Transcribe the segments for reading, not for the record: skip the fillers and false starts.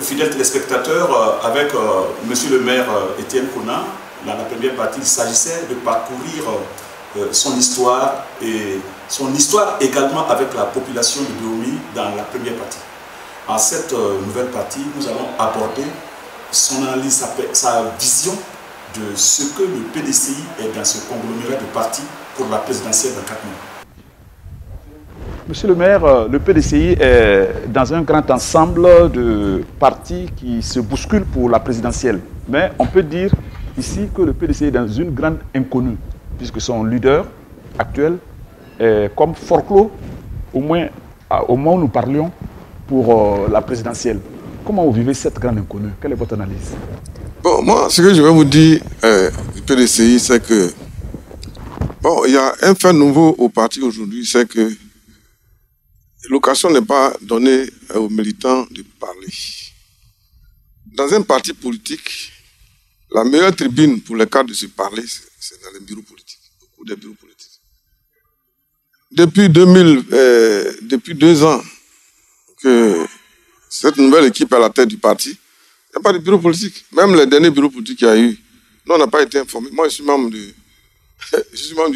fidèles téléspectateurs, avec Monsieur le maire Étienne Kona, dans la première partie, il s'agissait de parcourir son histoire et son histoire également avec la population de Dahomey dans la première partie. En cette nouvelle partie, nous allons aborder son analyse, sa vision de ce que le PDCI est dans ce conglomérat de partis pour la présidentielle dans 4 mois. Monsieur le maire, le PDCI est dans un grand ensemble de partis qui se bousculent pour la présidentielle. Mais on peut dire ici que le PDCI est dans une grande inconnue, puisque son leader actuel est comme forclos, au moins au moment où nous parlions, pour la présidentielle. Comment vous vivez cette grande inconnue? Quelle est votre analyse? Bon, moi, ce que je vais vous dire du PDCI, c'est que bon, il y a un fait nouveau au parti aujourd'hui, c'est que l'occasion n'est pas donnée aux militants de parler. Dans un parti politique, la meilleure tribune pour les cadres de se parler, c'est dans les bureaux politiques, beaucoup des bureaux politiques. Depuis 2 ans que cette nouvelle équipe est à la tête du parti, il n'y a pas de bureau politique. Même les derniers bureaux politiques qu'il y a eu, nous, on n'a pas été informés. Moi, je suis membre du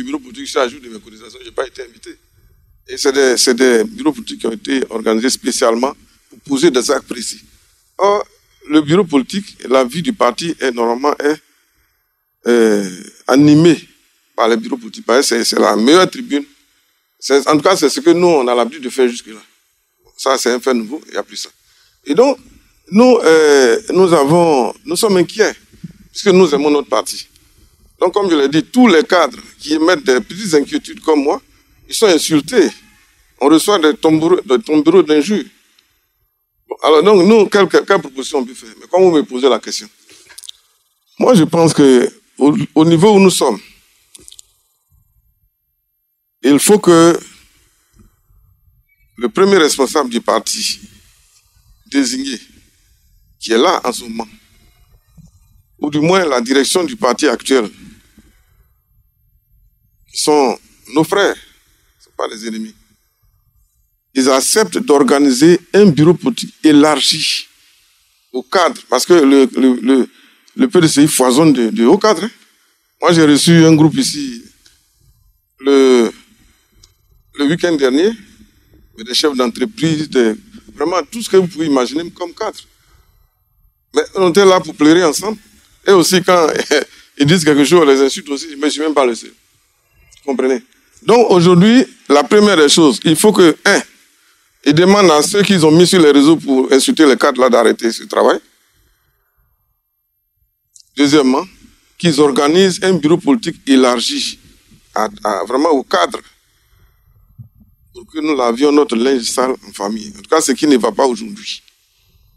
bureau politique, je suis à jour de mes cotisations, je n'ai pas été invité. Et c'est des bureaux politiques qui ont été organisés spécialement pour poser des actes précis. Or, le bureau politique, la vie du parti est normalement animée par les bureaux politiques. C'est la meilleure tribune. En tout cas, c'est ce que nous, on a l'habitude de faire jusque-là. Ça, c'est un fait nouveau, il n'y a plus ça. Et donc, nous sommes inquiets, puisque nous aimons notre parti. Donc, comme je l'ai dit, tous les cadres qui émettent des petites inquiétudes comme moi, ils sont insultés. On reçoit des tombereaux d'injures. Bon, alors, donc, nous, quelle proposition on peut faire? Mais quand vous me posez la question, moi, je pense qu'au niveau où nous sommes, il faut que le premier responsable du parti désigné, qui est là en ce moment, ou du moins la direction du parti actuel, qui sont nos frères, ce ne sont pas les ennemis, ils acceptent d'organiser un bureau politique élargi au cadre, parce que le PDCI foisonne de haut cadre. Hein. Moi, j'ai reçu un groupe ici le week-end dernier, des chefs d'entreprise, vraiment tout ce que vous pouvez imaginer comme cadre. Mais on était là pour pleurer ensemble. Et aussi, quand ils disent quelque chose, on les insulte aussi, mais je ne suis même pas le seul. Vous comprenez? Donc aujourd'hui, la première des choses, il faut que, ils demandent à ceux qu'ils ont mis sur les réseaux pour insulter les cadres là d'arrêter ce travail. Deuxièmement, qu'ils organisent un bureau politique élargi vraiment au cadre pour que nous lavions notre linge sale en famille. En tout cas, ce qui ne va pas aujourd'hui,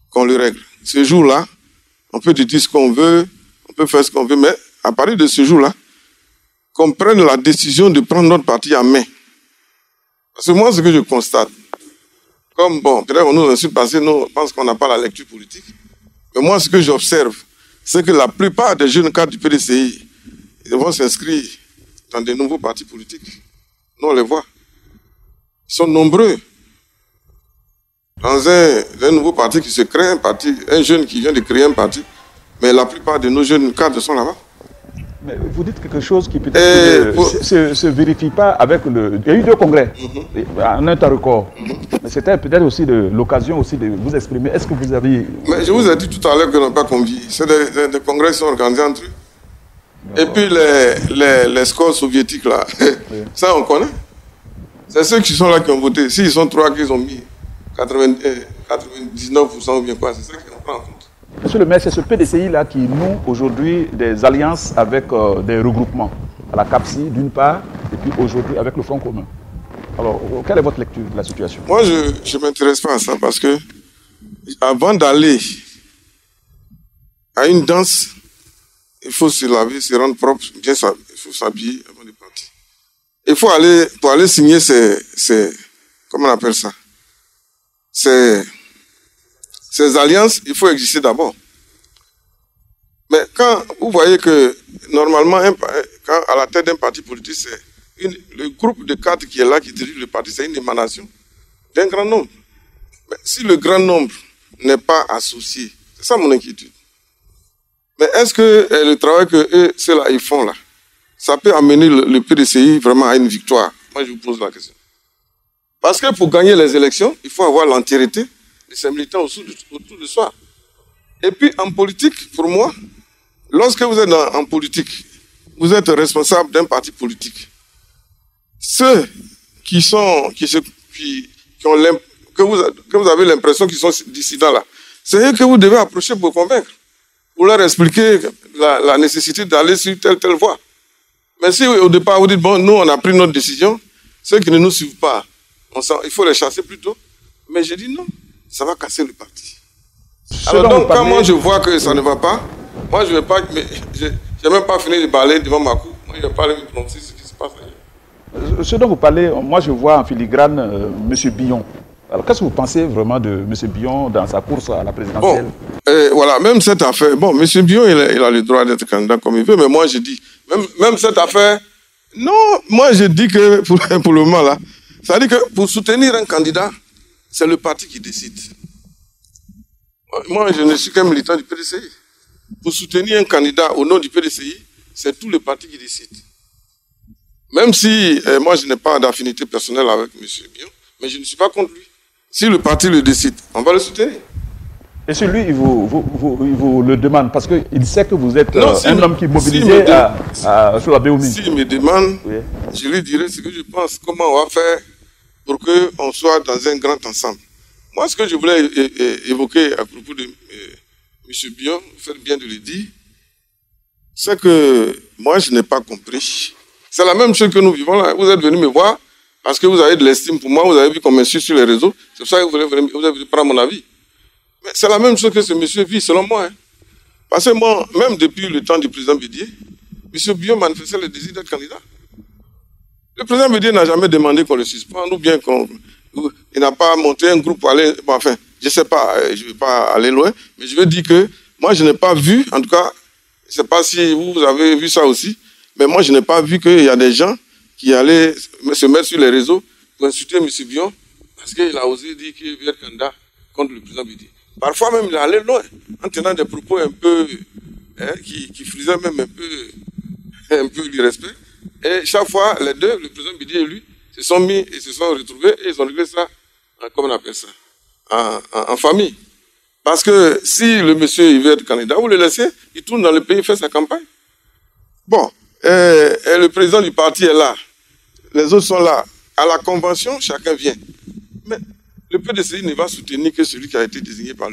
qu'on le règle. Ce jour-là, on peut dire ce qu'on veut, on peut faire ce qu'on veut, mais à partir de ce jour-là, qu'on prenne la décision de prendre notre parti en main. Parce que moi, ce que je constate, comme, bon, peut-être on nous insulte parce que nous pensons qu'on n'a pas la lecture politique, mais moi, ce que j'observe, c'est que la plupart des jeunes cadres du PDCI, ils vont s'inscrire dans des nouveaux partis politiques. Nous, on les voit. Ils sont nombreux. Dans un nouveau parti qui se crée, un jeune qui vient de créer un parti, mais la plupart de nos jeunes cadres sont là-bas. Mais vous dites quelque chose qui peut-être ne se vérifie pas avec le... Il y a eu 2 congrès, en un temps record. Mais c'était peut-être aussi l'occasion aussi de vous exprimer. Est-ce que vous aviez... Mais je vous ai dit tout à l'heure que nous n'avons pas convié. C'est des congrès qui sont organisés entre eux. Et puis les scores soviétiques, là, ça on connaît. C'est ceux qui sont là qui ont voté. S'ils sont 3 qu'ils ont mis 99% ou bien quoi, c'est ça qu'on prend en compte. Monsieur le maire, c'est ce PDCI-là qui noue aujourd'hui des alliances avec des regroupements. À la CAPSI, d'une part, et puis aujourd'hui avec le Front commun. Alors, quelle est votre lecture de la situation? Moi, je ne m'intéresse pas à ça parce que avant d'aller à une danse, il faut se laver, se rendre propre, bien s'habiller, il faut s'habiller avant de partir. Il faut aller, pour aller signer comment on appelle ça? Ces alliances, il faut exister d'abord. Mais quand vous voyez que, normalement, quand à la tête d'un parti politique, c'est le groupe de cadres qui est là, qui dirige le parti, c'est une émanation d'un grand nombre. Mais si le grand nombre n'est pas associé. C'est ça mon inquiétude. Mais est-ce que le travail que ceux-là, ils font là, ça peut amener le PDCI vraiment à une victoire? Moi, je vous pose la question. Parce que pour gagner les élections, il faut avoir l'entièreté de ces militants autour de soi. Et puis, en politique, pour moi, lorsque vous êtes en politique, vous êtes responsable d'un parti politique. Ceux que vous avez l'impression qu'ils sont dissidents là, c'est eux que vous devez approcher pour convaincre, pour leur expliquer la nécessité d'aller sur telle voie. Mais si au départ vous dites, bon, nous on a pris notre décision, ceux qui ne nous suivent pas, il faut les chasser plus tôt. Mais je dis non, ça va casser le parti. Alors donc, quand moi je vois que ça ne va pas, moi je ne vais pas, je n'ai même pas fini de parler devant ma cour. Moi je vais pas aller me prononcer ce qui se passe ailleurs. Ce dont vous parlez, moi je vois en filigrane M. Billon. Alors qu'est-ce que vous pensez vraiment de M. Billon dans sa course à la présidentielle? Bon, voilà, même cette affaire, bon, M. Billon il a le droit d'être candidat comme il veut, mais moi je dis, même cette affaire, non, moi je dis que pour le moment là, ça veut dire que pour soutenir un candidat, c'est le parti qui décide. Moi je ne suis qu'un militant du PDCI. Pour soutenir un candidat au nom du PDCI, c'est tout le parti qui décide. Même si moi je n'ai pas d'affinité personnelle avec M. Billon, mais je ne suis pas contre lui. Si le parti le décide, on va le soutenir. Et si lui, il vous le demande, parce qu'il sait que vous êtes un homme qui est mobilisé sur la BOMI. S'il me demande, oui, je lui dirai ce que je pense, comment on va faire pour qu'on soit dans un grand ensemble. Moi, ce que je voulais évoquer à propos de M. Billon, vous faites bien de le dire, c'est que moi, je n'ai pas compris. C'est la même chose que nous vivons là. Vous êtes venu me voir parce que vous avez de l'estime pour moi, vous avez vu qu'on m'insulte sur les réseaux. C'est pour ça que vous avez voulu prendre mon avis. Mais c'est la même chose que ce monsieur vit, selon moi. Hein. Parce que moi, même depuis le temps du président Bédié, M. Billon manifestait le désir d'être candidat. Le président Bédié n'a jamais demandé qu'on le suspende, ou bien il n'a pas monté un groupe pour aller... Bon, enfin, je ne sais pas, je ne vais pas aller loin, mais je veux dire que moi, je n'ai pas vu, en tout cas, je ne sais pas si vous avez vu ça aussi, mais moi, je n'ai pas vu qu'il y a des gens qui allaient se mettre sur les réseaux pour insulter M. Billon parce qu'il a osé dire qu'il veut être candidat contre le président Bédié. Parfois même, il est allé loin, en tenant des propos un peu, qui frisaient même un peu l'irrespect. Et chaque fois, les deux, le président Bédié et lui, se sont mis et se sont retrouvés et ils ont réglé ça, comment on appelle ça, en famille. Parce que si le monsieur il veut être candidat, vous le laissez, il tourne dans le pays, il fait sa campagne. Bon, et le président du parti est là, les autres sont là. À la convention, chacun vient. Mais le PDCI ne va soutenir que celui qui a été désigné par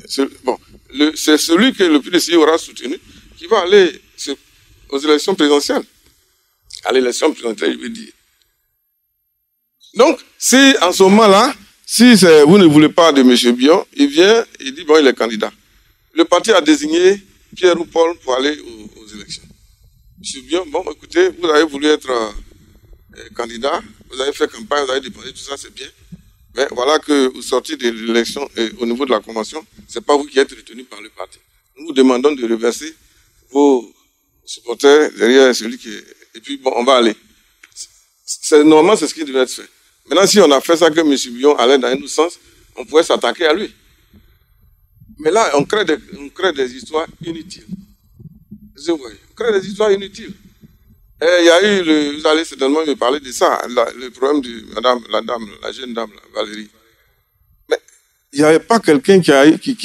c'est celui que le PDCI aura soutenu qui va aller aux élections présidentielles. À l'élection présidentielle, je veux dire. Donc, si en ce moment-là, si vous ne voulez pas de M. Billon, il vient, il dit, bon, il est candidat. Le parti a désigné Pierre ou Paul pour aller aux élections. M. Billon, bon, écoutez, vous avez voulu être candidat, vous avez fait campagne, vous avez dépensé, tout ça, c'est bien. Mais voilà que vous sortez de l'élection au niveau de la convention, ce n'est pas vous qui êtes retenu par le parti. Nous vous demandons de reverser vos supporters derrière celui qui est... Et puis, bon, on va aller. Normalement, c'est ce qui devait être fait. Maintenant, si on a fait ça que M. Billon allait dans un autre sens, on pourrait s'attaquer à lui. Mais là, on crée des histoires inutiles. Vous voyez, on crée des histoires inutiles. Et il y a eu, vous allez certainement me parler de ça, le problème de la jeune dame, Valérie. Mais il n'y avait pas quelqu'un qui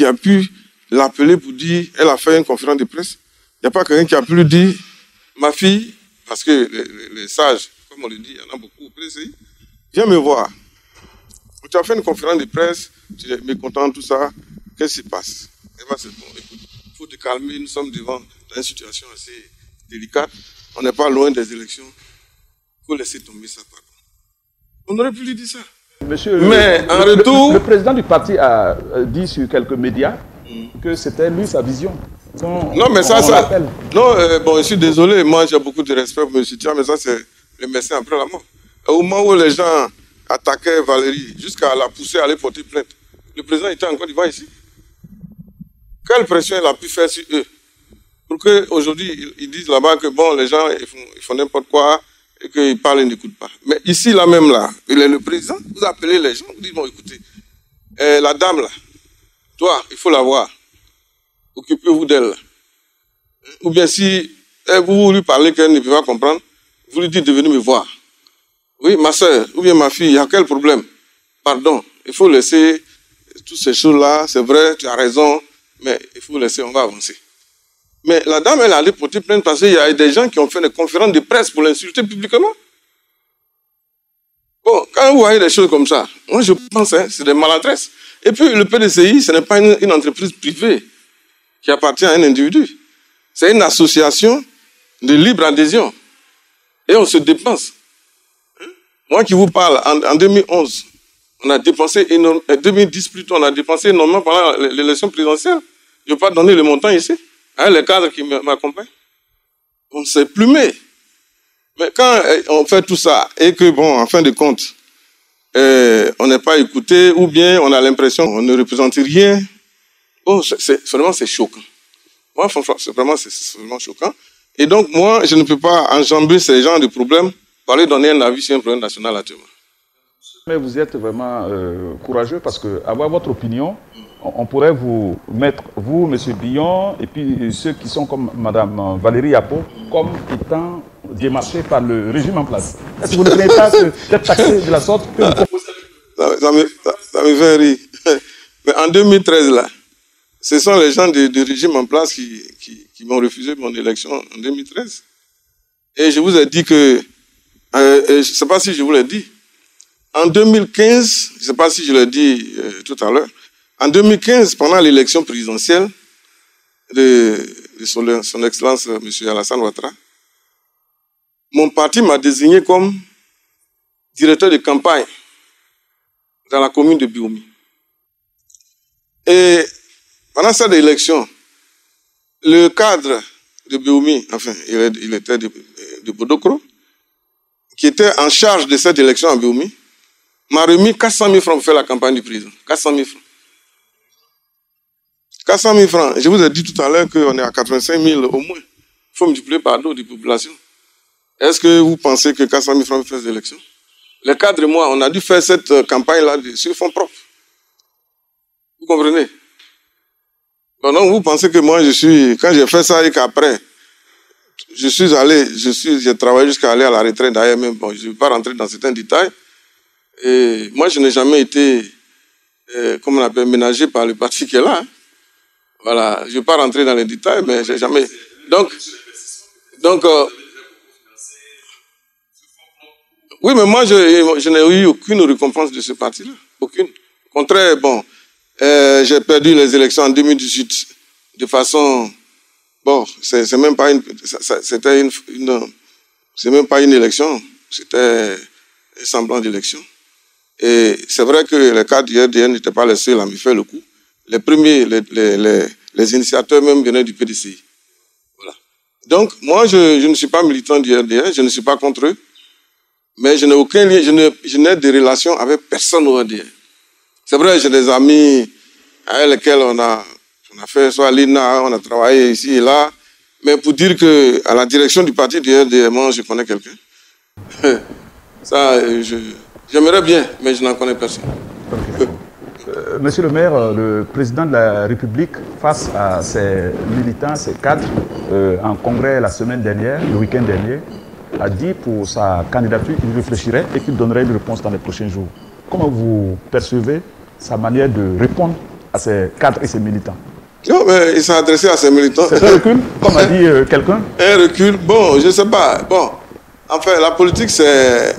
a pu l'appeler pour dire, elle a fait une conférence de presse. Il n'y a pas quelqu'un qui a pu lui dire, ma fille, parce que les sages, comme on le dit, il y en a beaucoup au PDCI, viens me voir. Tu as fait une conférence de presse, tu es mécontent, tout ça, qu'est-ce qui se passe? Et bien, c'est bon, écoute, il faut te calmer, nous sommes devant une situation assez délicate, on n'est pas loin des élections, il faut laisser tomber ça, pardon. On aurait pu lui dire ça. Monsieur, mais en retour... Le président du parti a dit sur quelques médias que c'était lui sa vision. Non, mais ça... Non, bon, je suis désolé, moi j'ai beaucoup de respect pour M. Tia, mais ça c'est le médecin après la mort. Au moment où les gens attaquaient Valérie, jusqu'à la pousser à aller porter plainte, le président était encore devant ici. Quelle pression il a pu faire sur eux pour qu'aujourd'hui ils disent là-bas que bon, les gens ils font n'importe quoi et qu'ils parlent et n'écoutent pas. Mais ici, là même, là, il est le président, vous appelez les gens, vous dites bon, écoutez, La dame, là, toi, il faut la voir. Occupez-vous d'elle. Ou bien si vous lui parlez qu'elle ne peut pas comprendre, vous lui dites de venir me voir. Oui, ma soeur, ou bien ma fille, il y a quel problème? Pardon, il faut laisser toutes ces choses-là, c'est vrai, tu as raison, mais il faut laisser, on va avancer. Mais la dame, elle a allé porter plainte parce qu'il y a des gens qui ont fait des conférences de presse pour l'insulter publiquement. Bon, quand vous voyez des choses comme ça, moi je pense que c'est des maladresses. Et puis le PDCI, ce n'est pas une entreprise privée qui appartient à un individu. C'est une association de libre adhésion. Et on se dépense. Moi qui vous parle, en 2011, on a dépensé énormément, 2010 plutôt, on a dépensé énormément pendant l'élection présidentielle. Je ne vais pas donner le montant ici. Hein, les cadres qui m'accompagnent. On s'est plumé. Mais quand on fait tout ça et que, bon, en fin de compte, on n'est pas écouté ou bien on a l'impression qu'on ne représente rien, bon, vraiment c'est choquant. Moi, franchement, c'est vraiment choquant. Et donc, moi, je ne peux pas enjamber ces genres de problèmes pour aller donner un avis sur un problème national actuellement. Mais vous êtes vraiment courageux parce que, avoir votre opinion, on pourrait vous mettre, vous, M. Billon, et puis ceux qui sont comme Mme Valérie Yapo, comme étant démarchés par le régime en place. Est-ce que vous ne craignez pas d'être taxé de la sorte que ça me fait rire. Mais en 2013, là, ce sont les gens du régime en place qui m'ont refusé mon élection en 2013. Et je vous ai dit que, je ne sais pas si je vous l'ai dit, en 2015, je ne sais pas si je l'ai dit tout à l'heure, en 2015, pendant l'élection présidentielle de son Excellence M. Alassane Ouattara, mon parti m'a désigné comme directeur de campagne dans la commune de Bioumi. Et pendant cette élection, le cadre de Bioumi, enfin, il était de Bodokro, qui était en charge de cette élection à Bioumi, m'a remis 400 000 francs pour faire la campagne du président. 400 000 francs. 400 000 francs. Je vous ai dit tout à l'heure qu'on est à 85 000 au moins. Il faut multiplier par d'autres de population. Est-ce que vous pensez que 400 000 francs pour faire des élections? Les cadres et moi, on a dû faire cette campagne-là sur fonds propres. Vous comprenez? Donc vous pensez que moi, quand j'ai fait ça et qu'après, j'ai travaillé jusqu'à aller à la retraite d'ailleurs même. Bon, je ne vais pas rentrer dans certains détails. Et moi, je n'ai jamais été, comment on appelle, ménagé par le parti qui est là. Hein. Voilà, je ne vais pas rentrer dans les détails, mais j'ai jamais. Donc, oui, mais moi, je n'ai eu aucune récompense de ce parti-là. Aucune. Au contraire, bon, j'ai perdu les élections en 2018 de façon. Bon, c'est même pas c'est même pas une élection, c'était un semblant d'élection. Et c'est vrai que les cadres du RDN n'étaient pas les seuls à me faire le coup. Les premiers, les initiateurs même venaient du PDCI. Voilà. Donc, moi, je ne suis pas militant du RDN, je ne suis pas contre eux, mais je n'ai aucun lien, je n'ai de relations avec personne au RDN. C'est vrai, j'ai des amis avec lesquels on a fait soit l'INA, on a travaillé ici et là, mais pour dire qu'à la direction du parti du RDN, moi, je connais quelqu'un. Ça, j'aimerais bien, mais je n'en connais personne. Monsieur le maire, le président de la République, face à ses militants, ses cadres, en congrès la semaine dernière, le week-end dernier, a dit pour sa candidature qu'il réfléchirait et qu'il donnerait une réponse dans les prochains jours. Comment vous percevez sa manière de répondre à ses cadres et ses militants? Non, mais il s'est adressé à ses militants. C'est un recul, comme a dit quelqu'un? Un recul, bon, je ne sais pas. Bon, enfin, la politique, c'est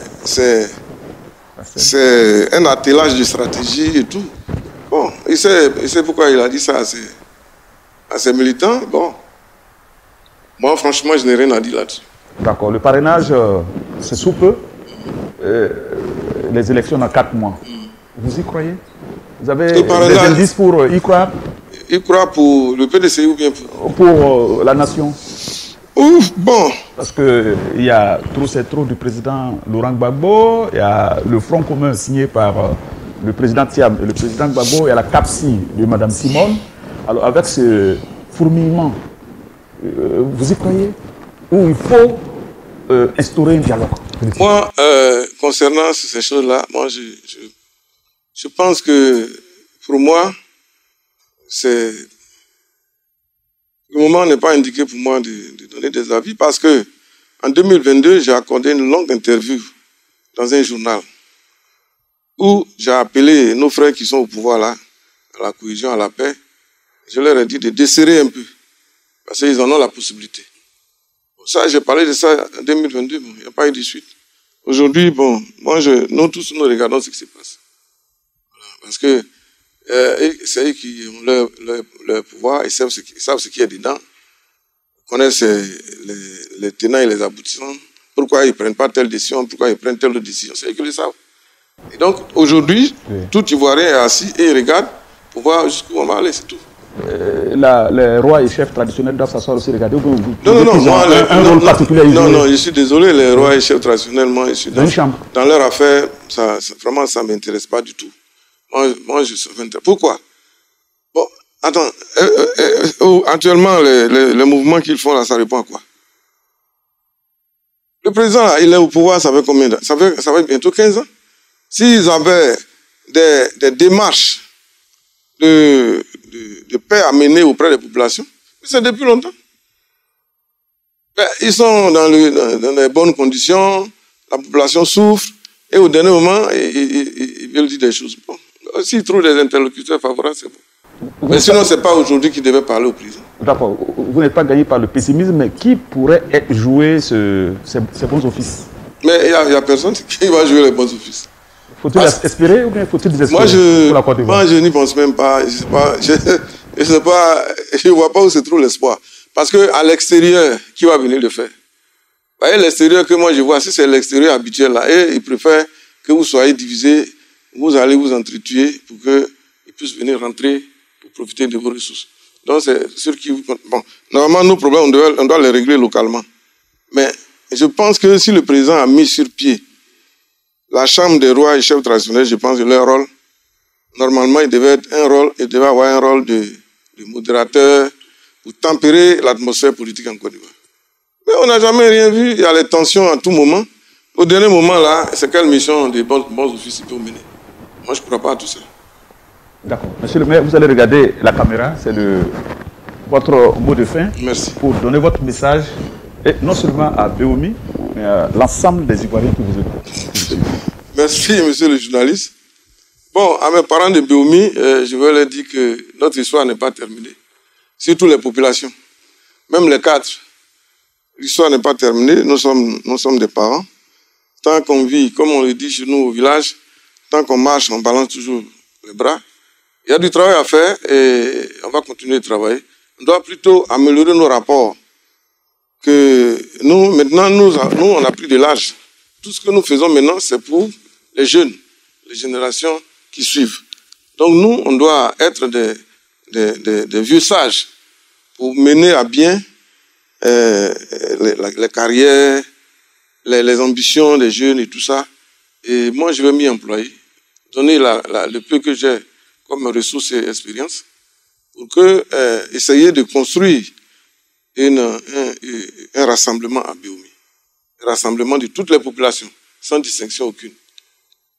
un attelage de stratégie et tout. Bon, il sait pourquoi il a dit ça à ses militants. Bon, moi, franchement, je n'ai rien à dire là-dessus. D'accord. Le parrainage, c'est sous peu. Les élections dans 4 mois. Vous y croyez? Vous avez des indices pour y croire? Y croire pour le PDCI ou bien pour la nation? Ouf, bon. Parce qu'il y a trop du président Laurent Gbagbo, il y a le Front commun signé par le président Thiam et le président Gbagbo, il y a la CAPSI de Mme Simone. Alors avec ce fourmillement, vous y croyez? Ou il faut instaurer un dialogue politique? Moi, concernant ces choses-là, moi je pense que pour moi, le moment n'est pas indiqué pour moi de donner des avis parce que en 2022, j'ai accordé une longue interview dans un journal où j'ai appelé nos frères qui sont au pouvoir là, à la cohésion, à la paix. Je leur ai dit de desserrer un peu parce qu'ils en ont la possibilité. Bon, ça, j'ai parlé de ça en 2022, bon, il n'y a pas eu de suite. Aujourd'hui, bon, nous tous, nous regardons ce qui se passe. Voilà, parce que c'est eux qui ont leur pouvoir, ils savent ce qu'il y a dedans, ils connaissent les tenants et les aboutissants, pourquoi ils ne prennent pas telle décision, pourquoi ils prennent telle autre décision, c'est eux qui le savent. Et donc, aujourd'hui, tout Ivoirien est assis et il regarde pour voir jusqu'où on va aller, c'est tout. Les rois et chefs traditionnels doivent s'asseoir aussi regarder. Non, je suis désolé, les rois et chefs traditionnels, moi, je suis dans leur affaire, vraiment, ça ne m'intéresse pas du tout. Moi, je suis... Pourquoi? Bon, attends, actuellement, les mouvements qu'ils font là, ça répond à quoi? Le président, là, il est au pouvoir, ça fait combien d'années? Ça fait bientôt 15 ans. S'ils avaient des démarches de paix à mener auprès des populations, c'est depuis longtemps. Ils sont dans les bonnes conditions, la population souffre, et au dernier moment, ils veulent dire des choses. Bon, s'ils trouvent des interlocuteurs favorables, c'est bon. Mais sinon, ce n'est pas aujourd'hui qu'ils devaient parler au président. D'accord. Vous n'êtes pas gagné par le pessimisme, mais qui pourrait jouer ces bons offices? Mais il n'y a personne qui va jouer les bons offices. Faut-il espérer ou bien faut-il désespérer pour la Côte d'Ivoire? Moi, je n'y pense même pas. Je ne vois pas où se trouve l'espoir. Parce qu'à l'extérieur, qui va venir le faire? Vous voyez, l'extérieur que moi je vois, si c'est l'extérieur habituel là, et ils préfèrent que vous soyez divisés, vous allez vous entretuer pour qu'ils puissent venir rentrer pour profiter de vos ressources. Donc, c'est sûr qu'ils... Bon, normalement, nos problèmes, on doit les régler localement. Mais je pense que si le président a mis sur pied la Chambre des rois et chefs traditionnels, je pense que leur rôle, normalement, il devait avoir un rôle de modérateur pour tempérer l'atmosphère politique en Côte d'Ivoire. Mais on n'a jamais rien vu, il y a les tensions à tout moment. Au dernier moment, là, c'est quelle mission des bons officiers pour mener? Moi, je ne crois pas à tout ça. D'accord. Monsieur le maire, vous allez regarder la caméra, c'est votre mot de fin. Merci. Pour donner votre message, et non seulement à Béomi, mais à l'ensemble des Ivoiriens qui vous écoutent. Merci, monsieur le journaliste. Bon, à mes parents de Béomi, je veux leur dire que notre histoire n'est pas terminée. Surtout les populations, même les cadres. L'histoire n'est pas terminée, nous sommes des parents. Tant qu'on vit, comme on le dit chez nous au village, tant qu'on marche, on balance toujours les bras. Il y a du travail à faire et on va continuer de travailler. On doit plutôt améliorer nos rapports. Que nous, maintenant, nous, on a pris de l'âge. Tout ce que nous faisons maintenant, c'est pour les jeunes, les générations qui suivent. Donc nous, on doit être des vieux sages pour mener à bien les carrières, les ambitions des jeunes et tout ça. Et moi, je vais m'y employer, donner le peu que j'ai comme ressources et expérience pour essayer de construire un rassemblement à Béomi. Un rassemblement de toutes les populations, sans distinction aucune.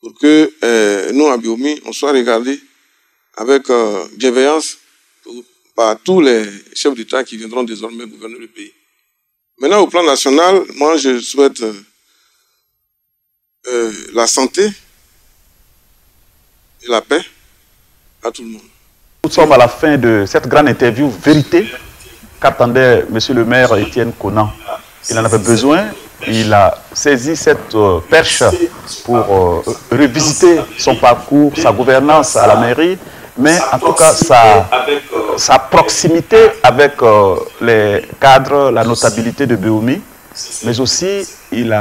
Pour que nous, à Béomi, on soit regardés avec bienveillance par tous les chefs d'État qui viendront désormais gouverner le pays. Maintenant, au plan national, moi, je souhaite la santé et la paix à tout le monde. Nous sommes à la fin de cette grande interview vérité qu'attendait monsieur le maire Étienne Konan. Il en avait besoin, il a saisi cette perche pour revisiter son parcours, sa gouvernance à la mairie, mais en tout cas sa proximité avec les cadres, la notabilité de Béomi, mais aussi il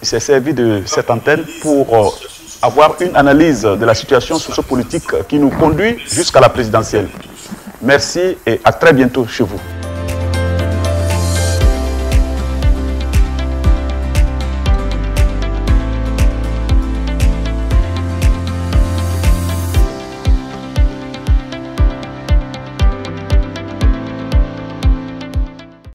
s'est servi de cette antenne pour avoir une analyse de la situation sociopolitique qui nous conduit jusqu'à la présidentielle. Merci et à très bientôt chez vous.